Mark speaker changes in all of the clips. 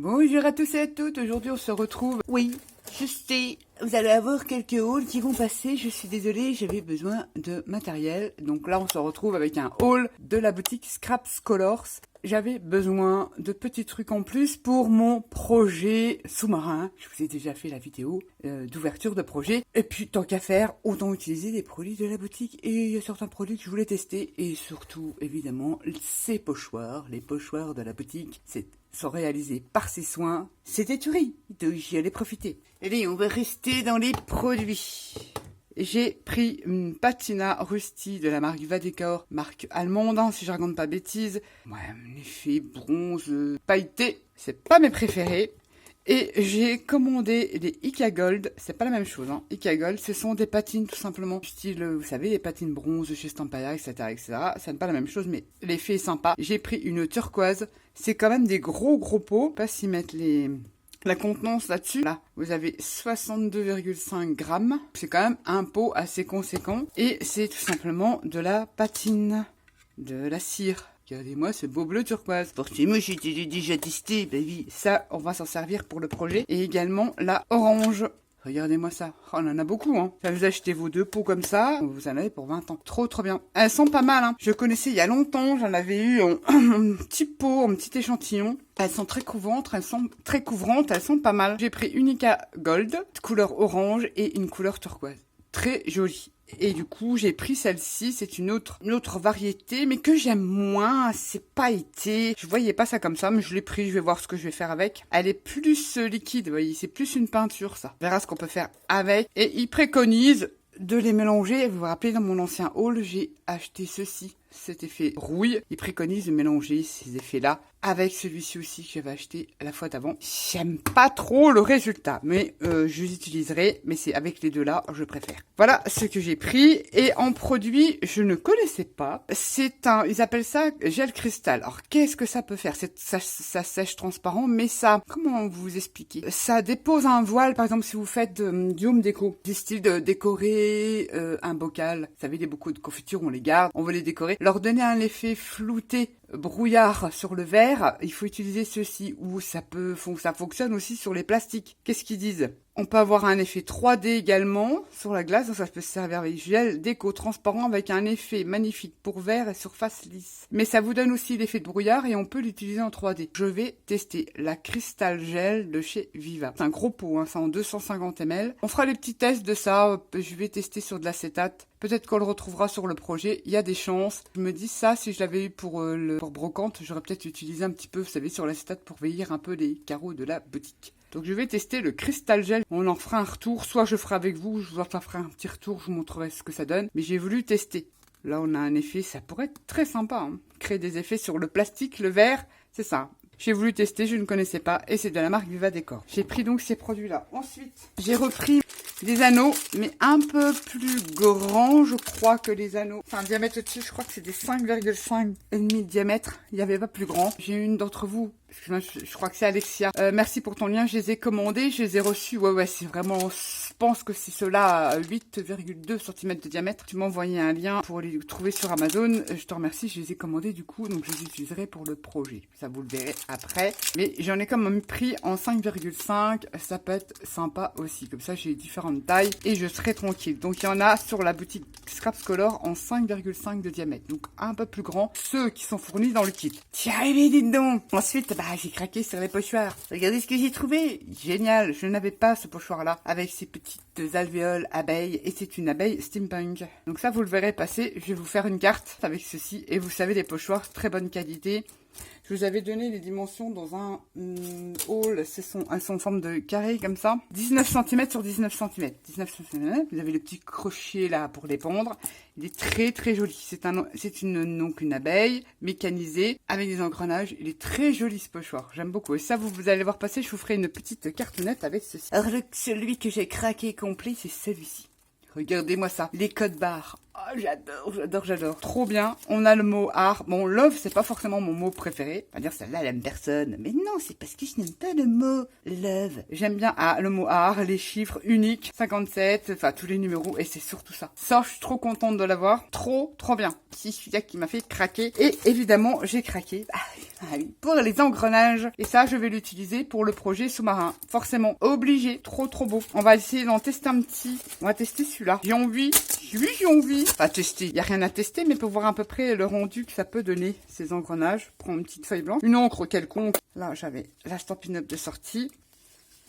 Speaker 1: Bonjour à tous et à toutes, aujourd'hui on se retrouve. Oui, je sais, vous allez avoir quelques hauls qui vont passer, je suis désolée, j'avais besoin de matériel. Donc là on se retrouve avec un haul de la boutique Scraps Colors. J'avais besoin de petits trucs en plus pour mon projet sous-marin. Je vous ai déjà fait la vidéo d'ouverture de projet. Et puis tant qu'à faire, autant utiliser des produits de la boutique. Et il y a certains produits que je voulais tester. Et surtout, évidemment, ces pochoirs, les pochoirs de la boutique, sont réalisés par ses soins. C'était tuerie, donc j'y allais profiter. Allez, on va rester dans les produits. J'ai pris une patina rusty de la marque Vadecor, marque allemande, hein, si je raconte pas bêtises. Ouais, un effet bronze pailleté, c'est pas mes préférés. Et j'ai commandé des Ika Gold, c'est pas la même chose, hein. Ika Gold, ce sont des patines tout simplement, style, vous savez, les patines bronze chez Stampaya, etc., etc. Ça n'est pas la même chose, mais l'effet est sympa. J'ai pris une turquoise, c'est quand même des gros pots, pas s'y mettre la contenance là-dessus. Là, vous avez 62,5 grammes. C'est quand même un pot assez conséquent. Et c'est tout simplement de la patine, de la cire. Regardez-moi ce beau bleu turquoise. Forcément, j'ai déjà testé, baby. Ça, on va s'en servir pour le projet. Et également la orange. Regardez-moi ça. Oh, on en a beaucoup, hein. Vous achetez vos deux pots comme ça, vous en avez pour 20 ans. Trop bien. Elles sont pas mal, hein. Je connaissais il y a longtemps, j'en avais eu un petit pot, un petit échantillon. Elles sont très couvrantes, elles sont pas mal. J'ai pris une Ika Gold, couleur orange, et une couleur turquoise. Très jolie. Et du coup, j'ai pris celle-ci, c'est une autre variété, mais que j'aime moins, c'est pas été. Je voyais pas ça comme ça, mais je l'ai pris, je vais voir ce que je vais faire avec. Elle est plus liquide, vous voyez, c'est plus une peinture, ça. On verra ce qu'on peut faire avec. Et il préconise de les mélanger. Vous vous rappelez, dans mon ancien haul, j'ai acheté ceci, cet effet rouille. Il préconise de mélanger ces effets-là avec celui-ci aussi que j'avais acheté la fois d'avant. J'aime pas trop le résultat, mais je les utiliserai. Mais c'est avec les deux-là, je préfère. Voilà ce que j'ai pris. Et en produit, je ne connaissais pas. Ils appellent ça gel cristal. Alors, qu'est-ce que ça peut faire? Ça sèche transparent, mais ça, comment vous expliquer? Ça dépose un voile, par exemple, si vous faites du home déco, du style de décorer un bocal. Vous savez, des bocaux de confiture, on les garde, on veut les décorer. Leur donner un effet flouté, brouillard sur le verre, il faut utiliser ceci, ou ça fonctionne aussi sur les plastiques. Qu'est-ce qu'ils disent? On peut avoir un effet 3D également sur la glace, donc ça peut se servir avec gel déco transparent avec un effet magnifique pour verre et surface lisse. Mais ça vous donne aussi l'effet de brouillard et on peut l'utiliser en 3D. Je vais tester la Crystal Gel de chez Viva. C'est un gros pot, hein, c'est en 250 ml. On fera les petits tests de ça, je vais tester sur de l'acétate. Peut-être qu'on le retrouvera sur le projet, il y a des chances. Je me dis ça, si je l'avais eu pour brocante, j'aurais peut-être utilisé un petit peu, vous savez, sur l'acétate pour vieillir un peu les carreaux de la boutique. Donc je vais tester le Crystal Gel. On en fera un retour, soit je ferai avec vous, je vous en ferai un petit retour, je vous montrerai ce que ça donne. Mais j'ai voulu tester. Là on a un effet, ça pourrait être très sympa, hein. Créer des effets sur le plastique, le verre, c'est ça. J'ai voulu tester, je ne connaissais pas, et c'est de la marque Viva Decor. J'ai pris donc ces produits-là. Ensuite, j'ai repris des anneaux, mais un peu plus grands, je crois, que les anneaux. Enfin, diamètre au-dessus, je crois que c'est des 5,5 de diamètre. Il n'y avait pas plus grand. J'ai une d'entre vous, je crois que c'est Alexia. Merci pour ton lien, je les ai commandés, je les ai reçus. Ouais, c'est vraiment, je pense que c'est ceux-là à 8,2 cm de diamètre. Tu m'as envoyé un lien pour les trouver sur Amazon. Je te remercie, je les ai commandés du coup, donc je les utiliserai pour le projet. Ça, vous le verrez après. Mais j'en ai quand même pris en 5,5. Ça peut être sympa aussi. Comme ça, j'ai différentes tailles et je serai tranquille. Donc, il y en a sur la boutique Scraps Color en 5,5 de diamètre. Donc, un peu plus grand. Ceux qui sont fournis dans le kit. Tiens, mais dites donc. Ensuite, j'ai craqué sur les pochoirs. Regardez ce que j'ai trouvé. Génial. Je n'avais pas ce pochoir-là avec ces petites alvéoles abeilles. Et c'est une abeille steampunk. Donc ça, vous le verrez passer. Je vais vous faire une carte avec ceci. Et vous savez, les pochoirs, très bonne qualité. Je vous avais donné les dimensions dans un haul. Elles sont en forme de carré comme ça. 19 cm sur 19 cm. 19 cm. Vous avez le petit crochet là pour les pendre. Il est très joli. C'est une abeille mécanisée avec des engrenages. Il est très joli ce pochoir. J'aime beaucoup. Et ça, vous allez voir passer. Je vous ferai une petite cartonnette avec ceci. Alors celui que j'ai craqué complet, c'est celui-ci. Regardez-moi ça. Les codes barres Oh, j'adore. Trop bien. On a le mot art. Bon, love, c'est pas forcément mon mot préféré. On va dire, celle-là, elle aime personne. Mais non, c'est parce que je n'aime pas le mot love. J'aime bien le mot art, les chiffres uniques, 57, enfin, tous les numéros. Et c'est surtout ça. Ça, je suis trop contente de l'avoir. Trop bien. C'est celui-là qui m'a fait craquer. Et évidemment, j'ai craqué. Pour les engrenages. Et ça, je vais l'utiliser pour le projet sous-marin. Forcément, obligé. Trop beau. On va essayer d'en tester un petit. On va tester celui-là. J'ai envie. Pas tester. Il n'y a rien à tester, mais pour voir à peu près le rendu que ça peut donner, ces engrenages. Prends une petite feuille blanche. Une encre quelconque. Là, j'avais la Stampin' Up de sortie.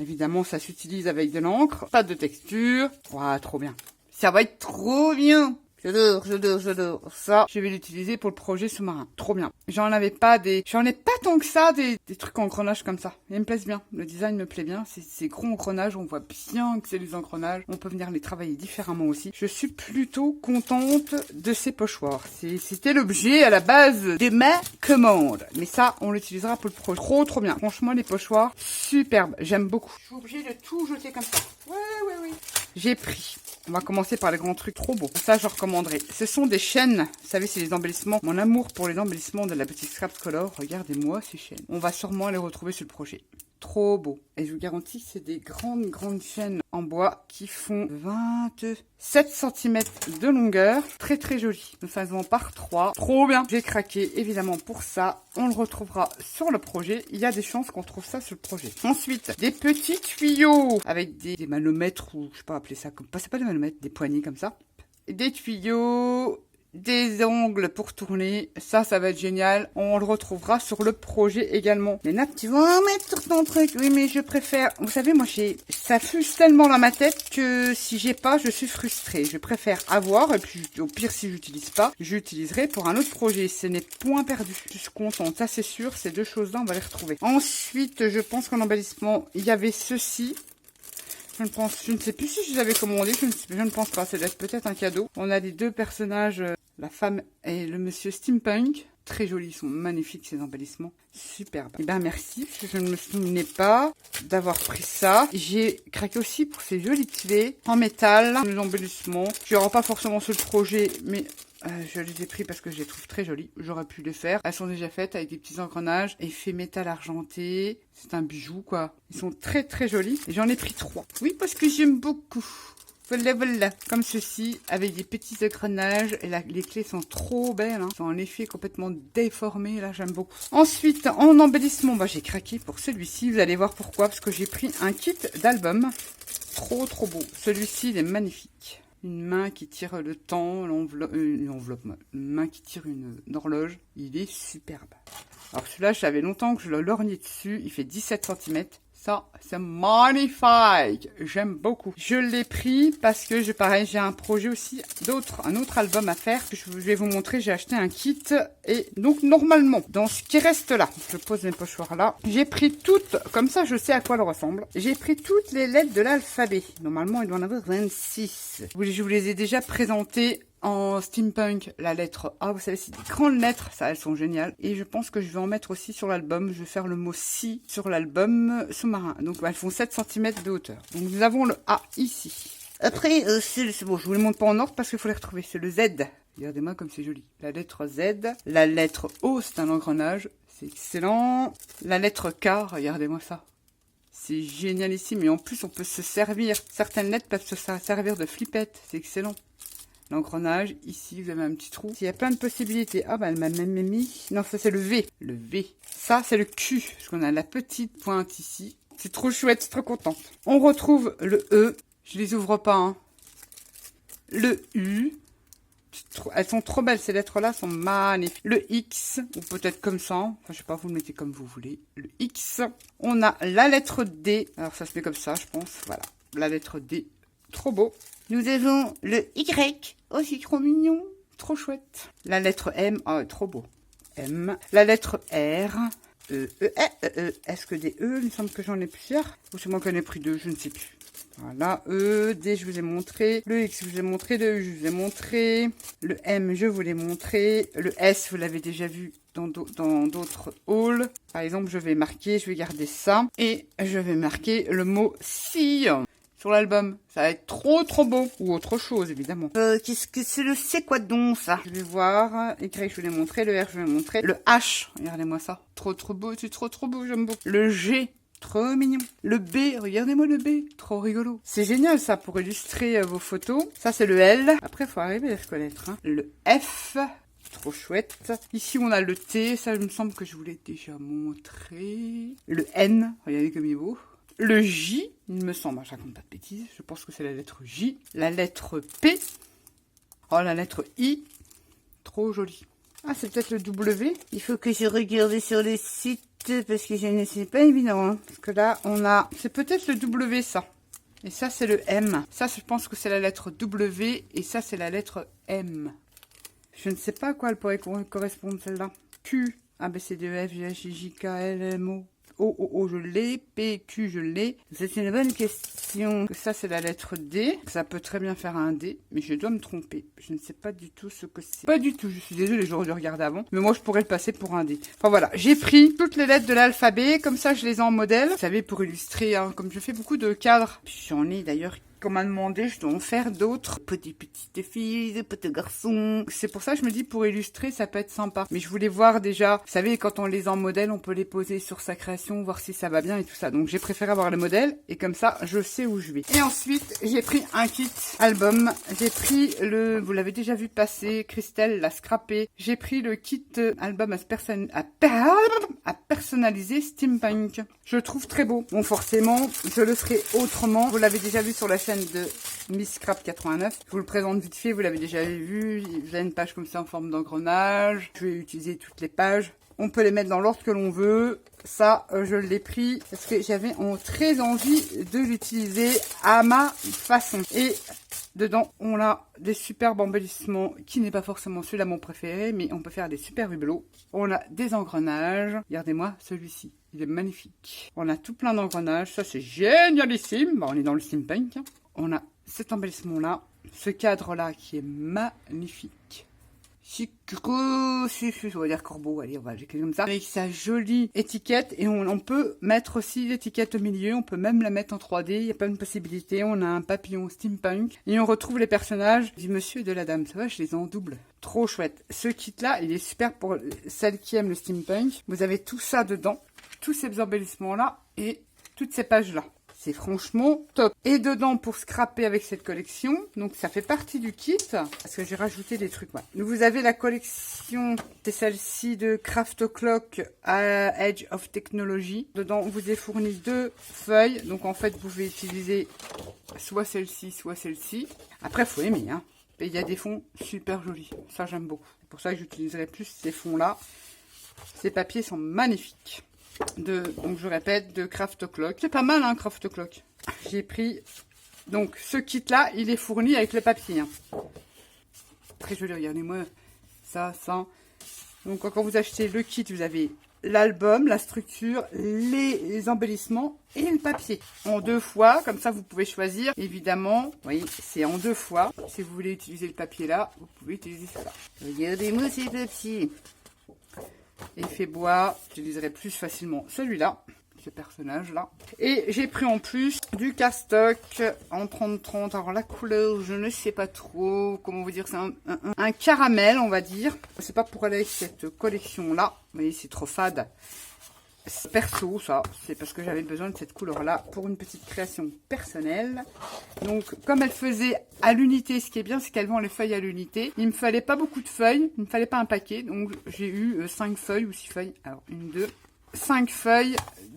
Speaker 1: Évidemment, ça s'utilise avec de l'encre. Pas de texture. Waouh, trop bien. Ça va être trop bien. J'adore. Ça, je vais l'utiliser pour le projet sous-marin. Trop bien. J'en ai pas tant que ça, des trucs en engrenages comme ça. Ils me plaisent bien. Le design me plaît bien. Ces gros engrenages, on voit bien que c'est des engrenages. On peut venir les travailler différemment aussi. Je suis plutôt contente de ces pochoirs. C'était l'objet à la base de ma commande. Mais ça, on l'utilisera pour le projet. Trop bien. Franchement, les pochoirs, superbes. J'aime beaucoup. Je suis obligée de tout jeter comme ça. Ouais. J'ai pris. On va commencer par les grands trucs trop beaux. Ça, je recommanderais. Ce sont des chaînes. Vous savez, c'est les embellissements. Mon amour pour les embellissements de la boutique Scraps Color. Regardez-moi ces chaînes. On va sûrement les retrouver sur le projet. Trop beau. Et je vous garantis, c'est des grandes chaînes en bois qui font 27 cm de longueur. Très joli. Donc ça se vend par 3. Trop bien. J'ai craqué évidemment pour ça. On le retrouvera sur le projet. Il y a des chances qu'on trouve ça sur le projet. Ensuite, des petits tuyaux avec des manomètres ou je sais pas appeler ça comme... C'est pas des manomètres, des poignées comme ça. Des tuyaux... Des ongles pour tourner, ça va être génial. On le retrouvera sur le projet également. Mais Nat, tu vas en mettre sur ton truc. Oui, mais je préfère... Vous savez, moi, ça fuse tellement dans ma tête que si j'ai pas, je suis frustrée. Je préfère avoir, et puis au pire, si j'utilise pas, j'utiliserai pour un autre projet. Ce n'est point perdu. Je suis contente, ça c'est sûr. Ces deux choses-là, on va les retrouver. Ensuite, je pense qu'en embellissement, il y avait ceci. Je ne sais plus si je les avais commandés, je ne pense pas, ça doit être peut-être un cadeau. On a les deux personnages, la femme et le monsieur steampunk. Très jolis, ils sont magnifiques ces embellissements, superbes. Et ben merci, parce que je ne me souvenais pas d'avoir pris ça. J'ai craqué aussi pour ces jolies clés en métal, les embellissements. Je n'aurai pas forcément sur le projet, mais... je les ai pris parce que je les trouve très jolies. J'aurais pu les faire. Elles sont déjà faites avec des petits engrenages. Effet métal argenté. C'est un bijou, quoi. Ils sont très jolis. Et j'en ai pris 3. Oui, parce que j'aime beaucoup. Voilà. Comme ceci, avec des petits engrenages. Et là, les clés sont trop belles. Hein. Ils sont en effet complètement déformés. Là, j'aime beaucoup. Ensuite, en embellissement, j'ai craqué pour celui-ci. Vous allez voir pourquoi. Parce que j'ai pris un kit d'album. Trop beau. Celui-ci, il est magnifique. Une main qui tire le temps, une main qui tire une horloge. Il est superbe. Alors celui-là, j'avais longtemps que je le lorgnais dessus. Il fait 17 cm. Ça, c'est magnifique. J'aime beaucoup. Je l'ai pris parce que, pareil, j'ai un projet aussi un autre album à faire. Je vais vous montrer, j'ai acheté un kit. Et donc, normalement, dans ce qui reste là, je pose mes pochoirs là. J'ai pris toutes, comme ça, je sais à quoi elles ressemblent. J'ai pris toutes les lettres de l'alphabet. Normalement, il doit en avoir 26. Je vous les ai déjà présentées. En steampunk, la lettre A, vous savez, c'est des grandes lettres, ça, elles sont géniales. Et je pense que je vais en mettre aussi sur l'album. Je vais faire le mot si sur l'album sous-marin. Donc, elles font 7 cm de hauteur. Donc, nous avons le A ici. Après, c'est bon, je vous les montre pas en ordre parce qu'il faut les retrouver. C'est le Z. Regardez-moi comme c'est joli. La lettre Z. La lettre O, c'est un engrenage. C'est excellent. La lettre K, regardez-moi ça. C'est génial ici, mais en plus, on peut se servir. Certaines lettres peuvent se servir de flippettes. C'est excellent. L'engrenage, ici, vous avez un petit trou. Il y a plein de possibilités. Ah, elle m'a même mis... Non, ça, c'est le V. Le V. Ça, c'est le Q. Parce qu'on a la petite pointe ici. C'est trop chouette, je suis trop contente. On retrouve le E. Je les ouvre pas, hein. Le U. Elles sont trop belles, ces lettres-là sont magnifiques. Le X, ou peut-être comme ça. Enfin, je sais pas, vous le mettez comme vous voulez. Le X. On a la lettre D. Alors, ça se met comme ça, je pense. Voilà. La lettre D. Trop beau. Nous avons le Y, aussi trop mignon, trop chouette. La lettre M, oh, trop beau. M. La lettre R, Est-ce que des E, il me semble que j'en ai plusieurs. Ou c'est moi qui en ai pris 2, je ne sais plus. Voilà, E, D, je vous ai montré. Le X, je vous ai montré. Le U, je vous ai montré. Le M, je vous l'ai montré. Le S, vous l'avez déjà vu dans d'autres hauls. Par exemple, je vais garder ça. Et je vais marquer le mot si. sur l'album. Ça va être trop beau. Ou autre chose, évidemment. Qu'est-ce que c'est quoi donc, ça? Je vais voir. Y, je vais les montrer. Le R, je vais montrer. Le H, regardez-moi ça. Trop beau, c'est trop beau, j'aime beaucoup. Le G, trop mignon. Le B, regardez-moi le B, trop rigolo. C'est génial ça pour illustrer vos photos. Ça c'est le L. Après, il faut arriver à se connaître. Hein. Le F, trop chouette. Ici, on a le T. Ça, il me semble que je vous l'ai déjà montré. Le N, regardez comme il est beau. Le J, il me semble, je raconte pas de bêtises. Je pense que c'est la lettre J. La lettre P. Oh, la lettre I, trop jolie. Ah, c'est peut-être le W. Il faut que je regarde sur le site parce que je ne sais pas évident. Hein. Parce que là, on a... C'est peut-être le W, ça. Et ça, c'est le M. Ça, je pense que c'est la lettre W. Et ça, c'est la lettre M. Je ne sais pas à quoi elle pourrait correspondre, celle-là. Q, A, B, C, D, E, F, G, H, I, J, K, L, M, O. O, je l'ai. P, Q, je l'ai. C'est une bonne question. Ça, c'est la lettre D. Ça peut très bien faire un D, mais je dois me tromper. Je ne sais pas du tout ce que c'est. Pas du tout, je suis désolée, j'aurais dû regarder avant. Mais moi, je pourrais le passer pour un D. Enfin, voilà. J'ai pris toutes les lettres de l'alphabet. Comme ça, je les ai en modèle. Vous savez, pour illustrer, hein, comme je fais beaucoup de cadres. J'en ai d'ailleurs... Qu'on m'a demandé, je dois en faire d'autres. Petites filles, petits garçons. C'est pour ça que je me dis, pour illustrer, ça peut être sympa. Mais je voulais voir déjà, vous savez, quand on les a en modèle, on peut les poser sur sa création, voir si ça va bien et tout ça. Donc j'ai préféré avoir le modèle, et comme ça, je sais où je vais. Et ensuite, j'ai pris un kit album. J'ai pris le, vous l'avez déjà vu passer, Christelle l'a scrappé. J'ai pris le kit album à personnaliser steampunk. Je le trouve très beau. Bon, forcément, je le ferai autrement. Vous l'avez déjà vu sur la chaîne de Miss Scrap 89. Je vous le présente vite fait, vous l'avez déjà vu. Il y a une page comme ça en forme d'engrenage. Je vais utiliser toutes les pages. On peut les mettre dans l'ordre que l'on veut. Ça, je l'ai pris parce que j'avais très envie de l'utiliser à ma façon. Et dedans, on a des superbes embellissements qui n'est pas forcément celui-là mon préféré, mais on peut faire des super bibelots. On a des engrenages. Regardez-moi celui-ci. Il est magnifique. On a tout plein d'engrenages. Ça, c'est génialissime. Bon, on est dans le steampunk. Hein. On a cet embellissement-là. Ce cadre-là qui est magnifique. On va dire corbeau. Allez, on va l'écrire comme ça. Avec sa jolie étiquette. Et on peut mettre aussi l'étiquette au milieu. On peut même la mettre en 3D. Il y a plein de possibilités. On a un papillon steampunk. Et on retrouve les personnages du monsieur et de la dame. Ça va, je les ai en double. Trop chouette. Ce kit-là, il est super pour celles qui aiment le steampunk. Vous avez tout ça dedans. Tous ces embellissements-là et toutes ces pages-là. C'est franchement top. Et dedans, pour scraper avec cette collection, donc ça fait partie du kit, parce que j'ai rajouté des trucs. Ouais. Donc vous avez la collection, c'est celle-ci de Craft Clock à Edge of Technology. Dedans, on vous est fourni 2 feuilles. Donc en fait, vous pouvez utiliser soit celle-ci, soit celle-ci. Après, il faut aimer. Hein. Et il y a des fonds super jolis. Ça, j'aime beaucoup. C'est pour ça que j'utiliserai plus ces fonds-là. Ces papiers sont magnifiques. Donc je répète, de Craft Clock. C'est pas mal, hein, Craft Clock. J'ai pris, donc ce kit-là, il est fourni avec le papier. Hein. Très joli, regardez-moi ça. Donc quand vous achetez le kit, vous avez l'album, la structure, les embellissements et le papier. En 2 fois, comme ça vous pouvez choisir. Évidemment, vous voyez, c'est en 2 fois. Si vous voulez utiliser le papier là, vous pouvez utiliser ça. Regardez-moi ces papiers. Effet bois, j'utiliserai plus facilement celui-là, ce personnage-là. Et j'ai pris en plus du cardstock en 30-30. Alors la couleur, je ne sais pas trop comment vous dire, c'est un caramel, on va dire. C'est pas pour aller avec cette collection-là. Vous voyez, c'est trop fade. Perso, ça, c'est parce que j'avais besoin de cette couleur-là pour une petite création personnelle. Donc, comme elle faisait à l'unité, ce qui est bien, c'est qu'elle vend les feuilles à l'unité. Il me fallait pas beaucoup de feuilles, il me fallait pas un paquet. Donc, j'ai eu 5 feuilles ou 6 feuilles. Alors, 1, 2, 5 feuilles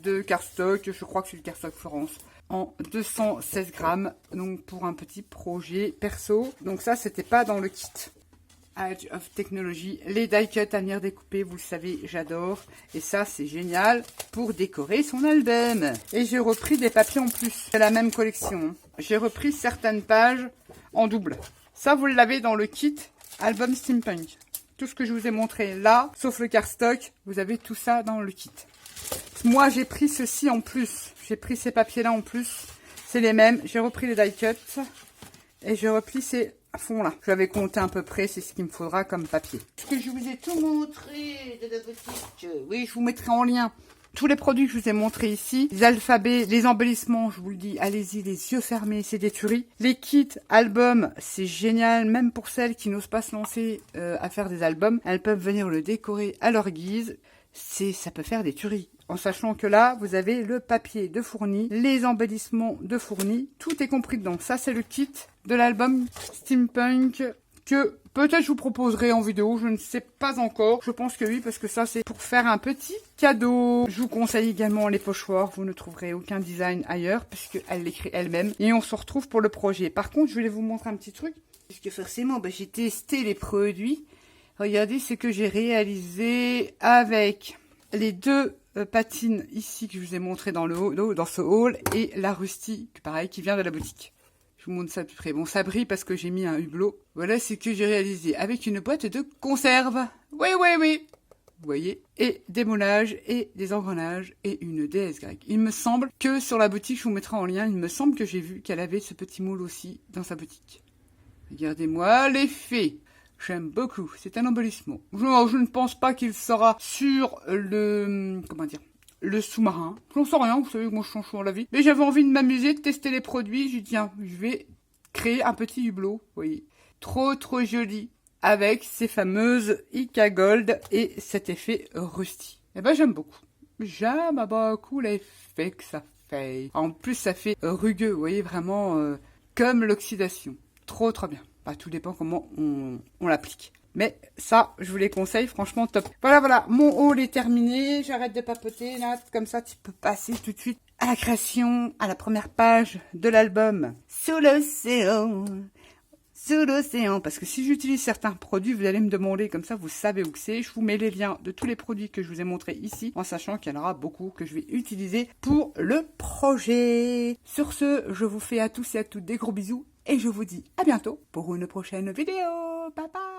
Speaker 1: de cardstock. Je crois que c'est le cardstock Florence. En 216 grammes. Donc, pour un petit projet perso. Donc, ça, c'était pas dans le kit. Edge of Technology, les die cuts à venir découper, vous le savez, j'adore. Et ça, c'est génial pour décorer son album. Et j'ai repris des papiers en plus. C'est la même collection. J'ai repris certaines pages en double. Ça, vous l'avez dans le kit album steampunk. Tout ce que je vous ai montré là, sauf le cardstock, vous avez tout ça dans le kit. Moi, j'ai pris ceci en plus. J'ai pris ces papiers-là en plus. C'est les mêmes. J'ai repris les die cuts. Et j'ai repris ces fonds là. Je l'avais compté à peu près, c'est ce qu'il me faudra comme papier. Est-ce que je vous ai tout montré de la boutique? Oui, je vous mettrai en lien tous les produits que je vous ai montrés ici, les alphabets, les embellissements, je vous le dis, allez-y, les yeux fermés, c'est des tueries. Les kits, albums, c'est génial, même pour celles qui n'osent pas se lancer à faire des albums, elles peuvent venir le décorer à leur guise. Ça peut faire des tueries. En sachant que là, vous avez le papier de fourni, les embellissements de fourni, tout est compris dedans. Ça, c'est le kit de l'album Steampunk que peut-être je vous proposerai en vidéo, je ne sais pas encore. Je pense que oui, parce que ça, c'est pour faire un petit cadeau. Je vous conseille également les pochoirs. Vous ne trouverez aucun design ailleurs, puisqu'elle l'écrit elle-même. Et on se retrouve pour le projet. Par contre, je voulais vous montrer un petit truc. Puisque forcément, j'ai testé les produits. Regardez ce que j'ai réalisé avec les deux patines ici que je vous ai montré dans le haut, dans ce haul, et la Rusty, pareil, qui vient de la boutique. Je vous montre ça de plus près. Bon, ça brille parce que j'ai mis un hublot. Voilà ce que j'ai réalisé avec une boîte de conserve. Oui, oui, oui. Vous voyez. Et des moulages et des engrenages et une déesse grecque. Il me semble que sur la boutique, je vous mettrai en lien, il me semble que j'ai vu qu'elle avait ce petit moule aussi dans sa boutique. Regardez-moi l'effet. J'aime beaucoup. C'est un embellissement. Je ne pense pas qu'il sera sur le... Comment dire, le sous-marin. J'en sais rien, vous savez que moi je change souvent la vie. Mais j'avais envie de m'amuser, de tester les produits. Je dis tiens, je vais créer un petit hublot. Vous voyez. Trop trop joli. Avec ces fameuses Ica Gold et cet effet rusty. Eh ben j'aime beaucoup. J'aime beaucoup l'effet que ça fait. En plus ça fait rugueux, vous voyez, vraiment comme l'oxydation. Trop trop bien. Bah, tout dépend comment on l'applique. Mais ça, je vous les conseille, franchement top. Voilà, voilà, mon haul est terminé. J'arrête de papoter, là, comme ça, tu peux passer tout de suite à la création, à la première page de l'album. Sous l'océan, sous l'océan. Parce que si j'utilise certains produits, vous allez me demander, comme ça, vous savez où que c'est. Je vous mets les liens de tous les produits que je vous ai montrés ici, en sachant qu'il y en aura beaucoup que je vais utiliser pour le projet. Sur ce, je vous fais à tous et à toutes des gros bisous. Et je vous dis à bientôt pour une prochaine vidéo. Bye bye.